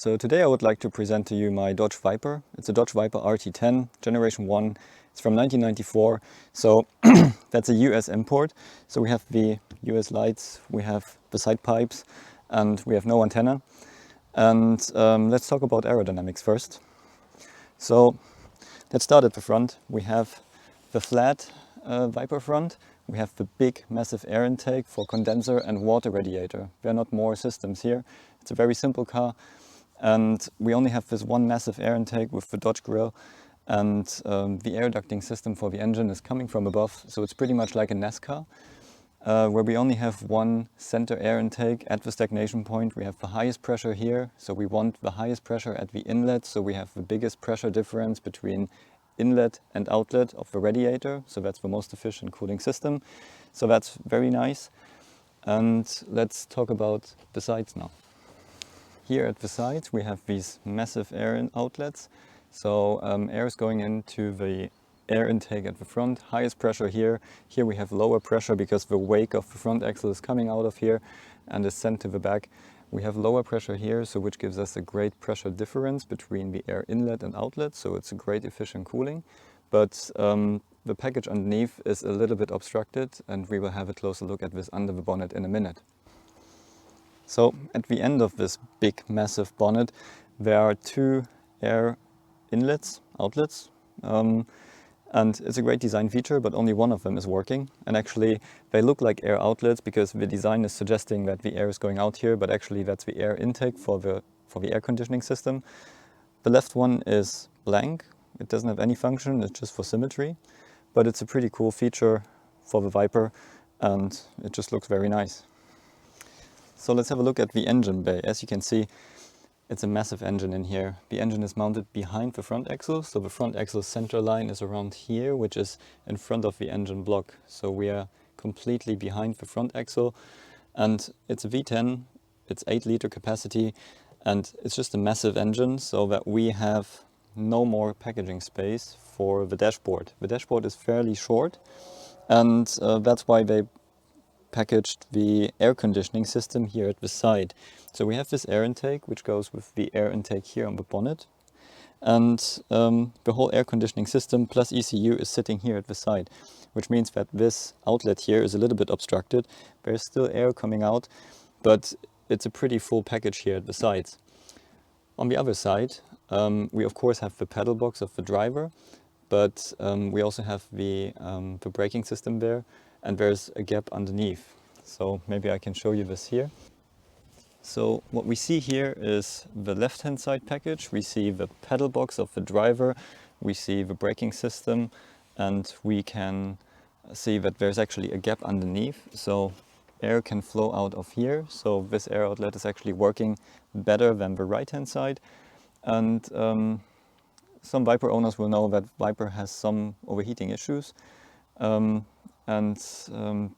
So today I would like to present to you my Dodge Viper. It's a Dodge Viper RT10 Generation 1. It's from 1994. So that's a US import. So we have the US lights, we have the side pipes, and we have no antenna. And let's talk about aerodynamics first. So let's start at the front. We have the flat Viper front. We have the big massive air intake for condenser and water radiator. There are not more systems here. It's a very simple car. And we only have this one massive air intake with the Dodge grille, and the air ducting system for the engine is coming from above, so it's pretty much like a NASCAR, where we only have one center air intake at the stagnation point. We have the highest pressure here, so we want the highest pressure at the inlet, so we have the biggest pressure difference between inlet and outlet of the radiator, so that's the most efficient cooling system. So that's very nice. And let's talk about the sides now. Here at the sides we have these massive air outlets, so air is going into the air intake at the front, highest pressure here. Here we have lower pressure because the wake of the front axle is coming out of here and is sent to the back. We have lower pressure here, so which gives us a great pressure difference between the air inlet and outlet, so it's a great efficient cooling. But the package underneath is a little bit obstructed, and we will have a closer look at this under the bonnet in a minute. So at the end of this big massive bonnet there are two air inlets, outlets, and it's a great design feature, but only one of them is working. And actually they look like air outlets because the design is suggesting that the air is going out here, but actually that's the air intake for the air conditioning system. The left one is blank, it doesn't have any function, it's just for symmetry, but it's a pretty cool feature for the Viper and it just looks very nice. So let's have a look at the engine bay. As you can see, it's a massive engine in here. The engine is mounted behind the front axle, so the front axle center line is around here, which is in front of the engine block. So we are completely behind the front axle, and it's a V10, it's 8-liter capacity, and it's just a massive engine, so that we have no more packaging space for the dashboard. The dashboard is fairly short, and that's why they packaged the air conditioning system here at the side. So we have this air intake which goes with the air intake here on the bonnet, and the whole air conditioning system plus ECU is sitting here at the side, which means that this outlet here is a little bit obstructed. There's still air coming out, but it's a pretty full package here at the sides. On the other side we of course have the pedal box of the driver, but we also have the braking system there, and there's a gap underneath. So maybe I can show you this here. So what we see here is the left-hand side package. We see the pedal box of the driver, we see the braking system, and we can see that there's actually a gap underneath. So air can flow out of here. So this air outlet is actually working better than the right-hand side. And some Viper owners will know that Viper has some overheating issues.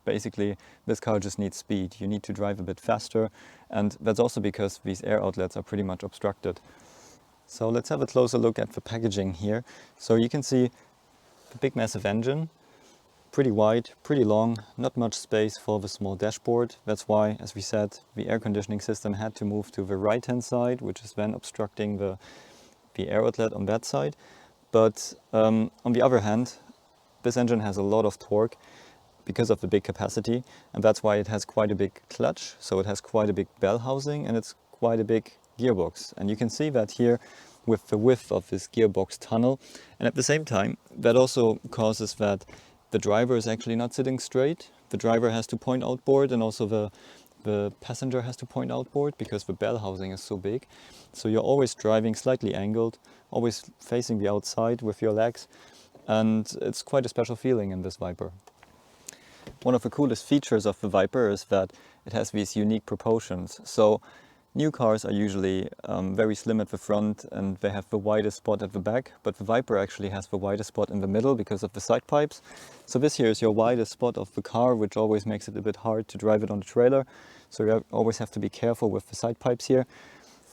Basically this car just needs speed. You need to drive a bit faster, and that's also because these air outlets are pretty much obstructed. So let's have a closer look at the packaging here. So you can see the big massive engine, pretty wide, pretty long, not much space for the small dashboard. That's why, as we said, the air conditioning system had to move to the right hand side, which is then obstructing the air outlet on that side. But on the other hand, this engine has a lot of torque because of the big capacity, and that's why it has quite a big clutch, so it has quite a big bell housing, and it's quite a big gearbox. And you can see that here with the width of this gearbox tunnel, and at the same time that also causes that the driver is actually not sitting straight. The driver has to point outboard, and also the passenger has to point outboard because the bell housing is so big. So you're always driving slightly angled, always facing the outside with your legs, and it's quite a special feeling in this Viper. One of the coolest features of the Viper is that it has these unique proportions. So new cars are usually very slim at the front and they have the widest spot at the back, but the Viper actually has the widest spot in the middle because of the side pipes. So this here is your widest spot of the car, which always makes it a bit hard to drive it on the trailer. So you always have to be careful with the side pipes here.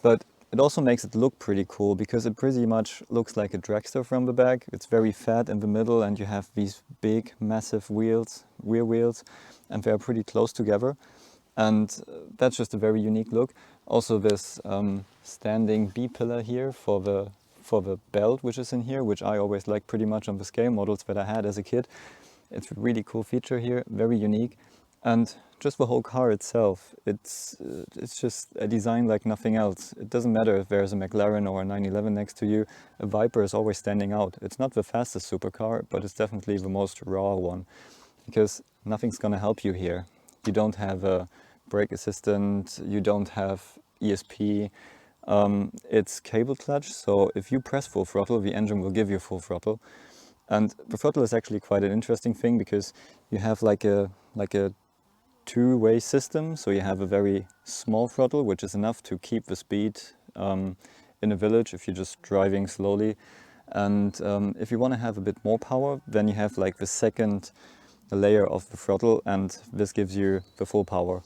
But it also makes it look pretty cool because it pretty much looks like a dragster from the back. It's very fat in the middle, and you have these big massive wheels, rear wheels, and they are pretty close together. And that's just a very unique look. Also this standing B-pillar here for the belt which is in here, which I always liked pretty much on the scale models that I had as a kid. It's a really cool feature here, very unique. And just the whole car itself, it's just a design like nothing else. It doesn't matter if there's a McLaren or a 911 next to you, a Viper is always standing out. It's not the fastest supercar, but it's definitely the most raw one, because nothing's gonna help you here. You don't have a brake assistant, you don't have ESP, it's cable clutch, so if you press full throttle, the engine will give you full throttle. And the throttle is actually quite an interesting thing, because you have like a two-way system. So you have a very small throttle, which is enough to keep the speed in a village if you're just driving slowly. And if you want to have a bit more power, then you have like the second layer of the throttle, and this gives you the full power.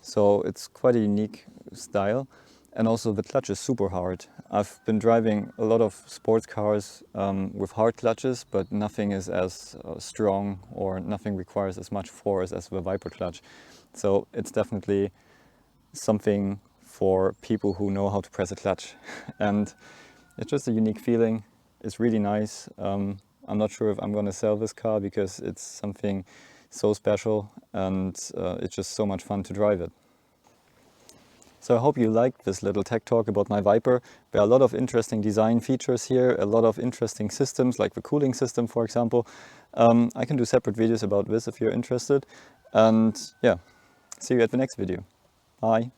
So it's quite a unique style. And also the clutch is super hard. I've been driving a lot of sports cars with hard clutches, but nothing is as strong, or nothing requires as much force as the Viper clutch. So it's definitely something for people who know how to press a clutch. And it's just a unique feeling. It's really nice. I'm not sure if I'm going to sell this car, because it's something so special, and it's just so much fun to drive it. So I hope you liked this little tech talk about my Viper. There are a lot of interesting design features here, a lot of interesting systems, like the cooling system, for example. I can do separate videos about this if you're interested. And yeah, see you at the next video. Bye.